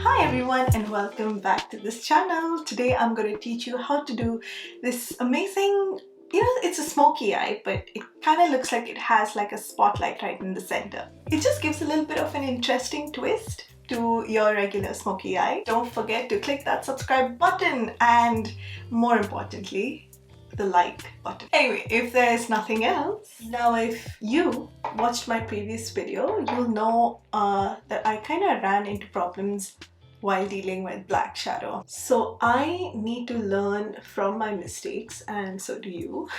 Hi everyone and welcome back to this channel. Today I'm going to teach you how to do this amazing, it's a smoky eye, but it kind of looks like it has like a spotlight right in the center. It just gives a little bit of an interesting twist to your regular smoky eye. Don't forget to click that subscribe button and more importantly, the like button. Anyway, if there's nothing else, now if you watched my previous video, you'll know that I kind of ran into problems while dealing with black shadow. So I need to learn from my mistakes, and so do you.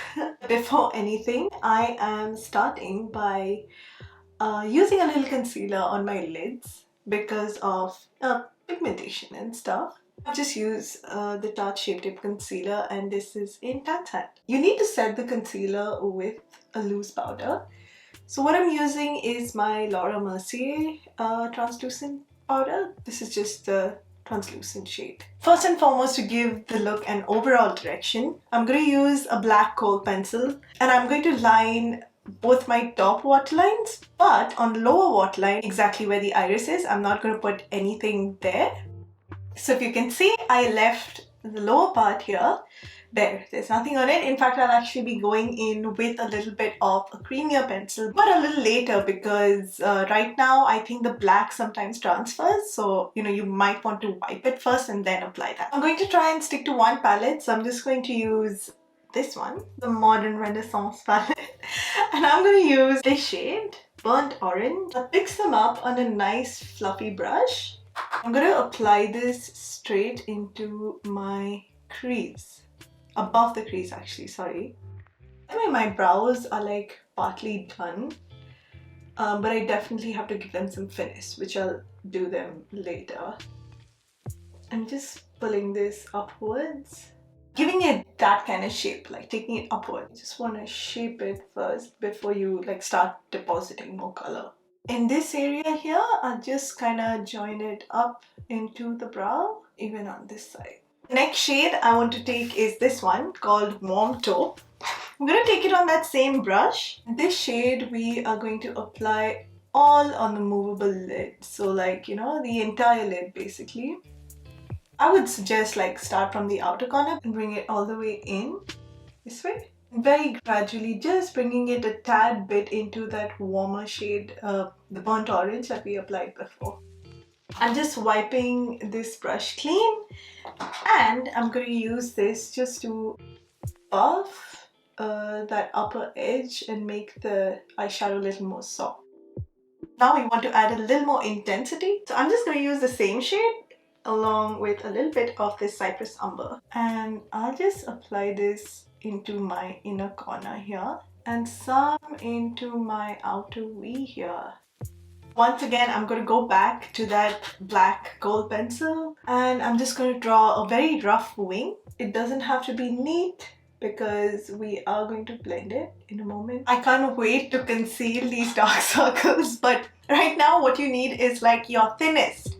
Before anything, I am starting by using a little concealer on my lids because of pigmentation and stuff. I just use the Tarte Shape Tape Concealer, and this is in Tan Tan. You need to set the concealer with a loose powder. So what I'm using is my Laura Mercier translucent powder. This is just the translucent shade. First and foremost, to give the look an overall direction, I'm going to use a black kohl pencil and I'm going to line both my top waterlines, but on the lower waterline, exactly where the iris is, I'm not going to put anything there. So if you can see, I left the lower part here bare. There's nothing on it. In fact, I'll actually be going in with a little bit of a creamier pencil, but a little later because right now I think the black sometimes transfers. So, you might want to wipe it first and then apply that. I'm going to try and stick to one palette. So I'm just going to use this one, the Modern Renaissance palette. And I'm going to use this shade, Burnt Orange. I'll mix them up on a nice fluffy brush. I'm going to apply this straight into my crease. Above the crease actually, sorry. Anyway, my brows are like partly done, but I definitely have to give them some finish, which I'll do them later. I'm just pulling this upwards, giving it that kind of shape, like taking it upward. You just want to shape it first before you start depositing more color. In this area here, I'll just kind of join it up into the brow, even on this side. The next shade I want to take is this one called Warm Taupe. I'm going to take it on that same brush. This shade we are going to apply all on the movable lid. So the entire lid basically. I would suggest start from the outer corner and bring it all the way in this way. Very gradually, just bringing it a tad bit into that warmer shade, the burnt orange that we applied before. I'm just wiping this brush clean and I'm going to use this just to buff that upper edge and make the eyeshadow a little more soft. Now we want to add a little more intensity. So I'm just going to use the same shade along with a little bit of this Cypress Umber. And I'll just apply this into my inner corner here and some into my outer V here. Once again, I'm going to go back to that black kohl pencil and I'm just going to draw a very rough wing. It doesn't have to be neat because we are going to blend it in a moment. I can't wait to conceal these dark circles, but right now what you need is your thinnest,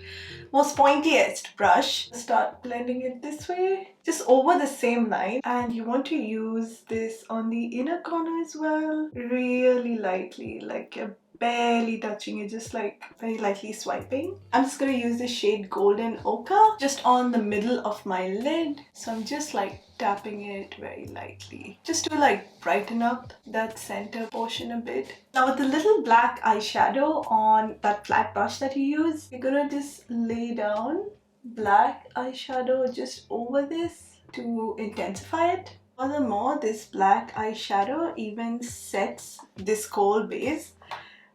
most pointiest brush. Start blending it this way, just over the same line, and you want to use this on the inner corner as well, really lightly, you're barely touching it, just very lightly swiping. I'm just going to use the shade Golden Ochre just on the middle of my lid. So I'm just tapping it very lightly just to brighten up that center portion a bit. Now with the little black eyeshadow on that flat brush that you use, you're gonna just lay down black eyeshadow just over this to intensify it. Furthermore, this black eyeshadow even sets this kohl base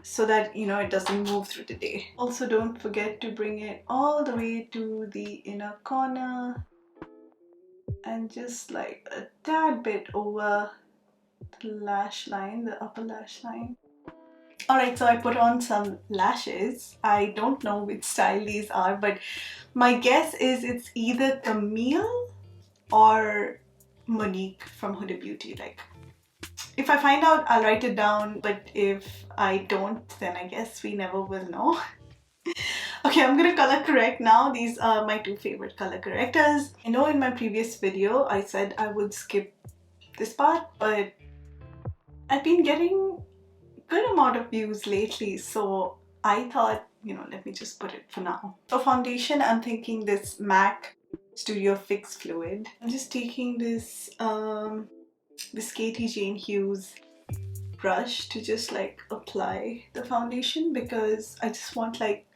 so that it doesn't move through the day. Also, don't forget to bring it all the way to the inner corner and just a tad bit over the lash line, the upper lash line. Alright, so I put on some lashes. I don't know which style these are, but my guess is it's either Camille or Monique from Huda Beauty. If I find out, I'll write it down, but if I don't, then I guess we never will know. Okay, I'm gonna color correct now. These are my two favorite color correctors. I know in my previous video I said I would skip this part, but I've been getting a good amount of views lately, so I thought you know, let me just put it for now. For foundation, I'm thinking this MAC Studio Fix Fluid. I'm just taking this Katie Jane Hughes brush to just like apply the foundation, because I just want like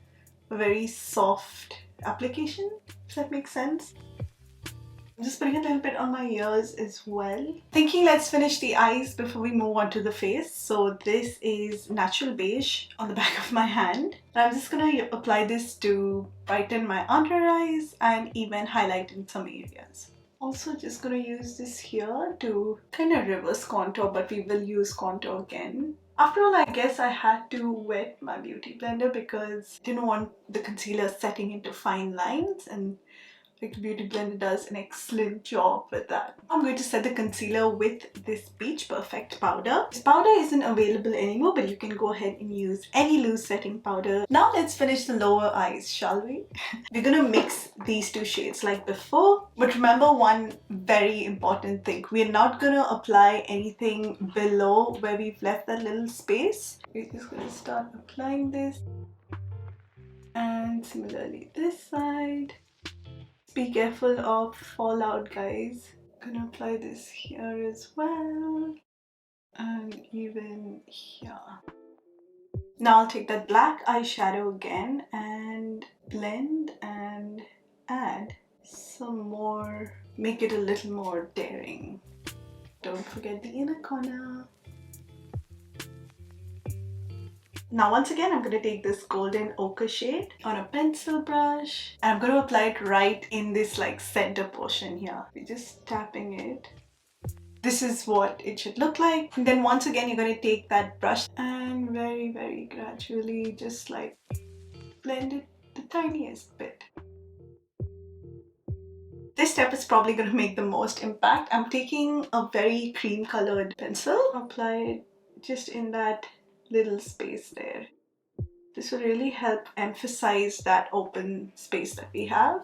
a very soft application, if that makes sense. I'm just putting a little bit on my ears as well. Thinking let's finish the eyes before we move on to the face. So this is Natural Beige on the back of my hand. And I'm just gonna apply this to brighten my under eyes and even highlight in some areas. Also just gonna use this here to kind of reverse contour, but we will use contour again. After all, I guess I had to wet my beauty blender because I didn't want the concealer setting into fine lines, and like the beauty blender does an excellent job with that. I'm going to set the concealer with this Peach Perfect powder. This powder isn't available anymore, but you can go ahead and use any loose setting powder. Now let's finish the lower eyes, shall we? We're gonna mix these two shades like before, but remember one very important thing. We're not gonna apply anything below where we've left that little space. We're just gonna start applying this, and similarly this side. Be careful of fallout, guys. I'm gonna apply this here as well, and even here. Now I'll take that black eyeshadow again and blend and add some more, make it a little more daring. Don't forget the inner corner. Now once again, I'm going to take this golden ochre shade on a pencil brush, and I'm going to apply it right in this like center portion here. We're just tapping it. This is what it should look like. And then once again, you're going to take that brush and very, very gradually just like blend it the tiniest bit. This step is probably going to make the most impact. I'm taking a very cream colored pencil. Apply it just in that little space there. This will really help emphasize that open space that we have.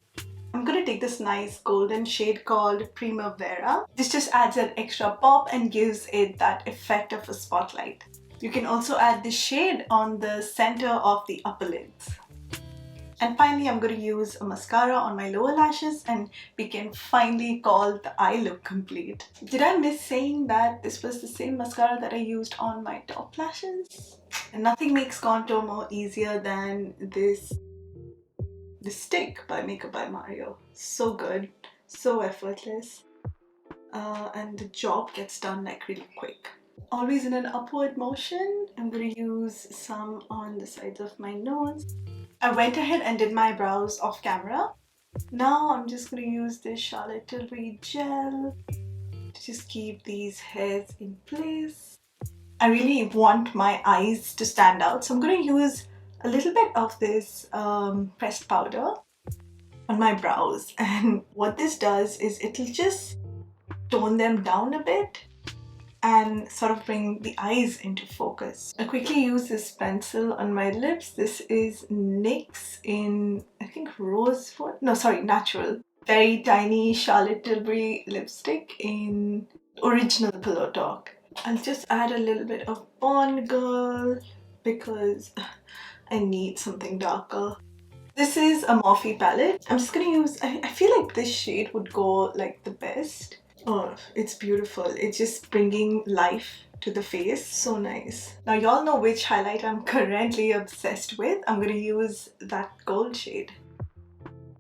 I'm going to take this nice golden shade called Primavera. This just adds an extra pop and gives it that effect of a spotlight. You can also add this shade on the center of the upper lids. And finally, I'm going to use a mascara on my lower lashes, and we can finally call the eye look complete. Did I miss saying that this was the same mascara that I used on my top lashes? And nothing makes contour more easier than this stick by Makeup by Mario. So good, so effortless, and the job gets done like really quick. Always in an upward motion. I'm going to use some on the sides of my nose. I went ahead and did my brows off camera. Now I'm just going to use this Charlotte Tilbury gel to just keep these hairs in place. I really want my eyes to stand out, so I'm going to use a little bit of this pressed powder on my brows. And what this does is it'll just tone them down a bit and sort of bring the eyes into focus. I quickly use this pencil on my lips. This is NYX in, I think, Rosewood? No, sorry, Natural. Very tiny Charlotte Tilbury lipstick in Original Pillow Talk. I'll just add a little bit of Bond Girl because I need something darker. This is a Morphe palette. I'm just gonna use, I feel like this shade would go like the best. Oh, it's beautiful. It's just bringing life to the face. So nice. Now y'all know which highlight I'm currently obsessed with. I'm gonna use that gold shade.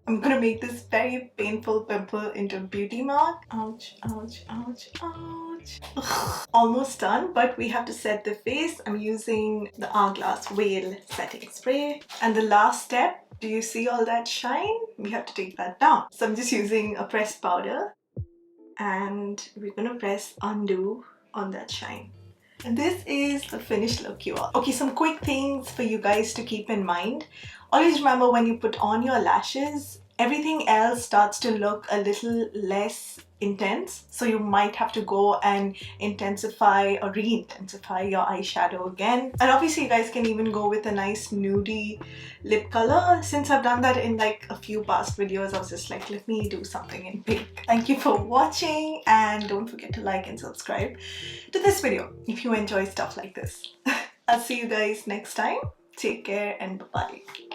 I'm gonna make this very painful pimple into a beauty mark. Ouch, ouch, ouch, ouch. Ugh. Almost done, but we have to set the face. I'm using the Hourglass Whale setting spray. And the last step, do you see all that shine? We have to take that down. So I'm just using a pressed powder, and we're gonna press undo on that shine. And this is the finished look, you all. Okay, some quick things for you guys to keep in mind. Always remember, when you put on your lashes, everything else starts to look a little less intense. So you might have to go and intensify or re-intensify your eyeshadow again. And obviously you guys can even go with a nice nudie lip color. Since I've done that in like a few past videos, I was just like, let me do something in pink. Thank you for watching, and don't forget to like and subscribe to this video if you enjoy stuff like this. I'll see you guys next time. Take care and bye-bye.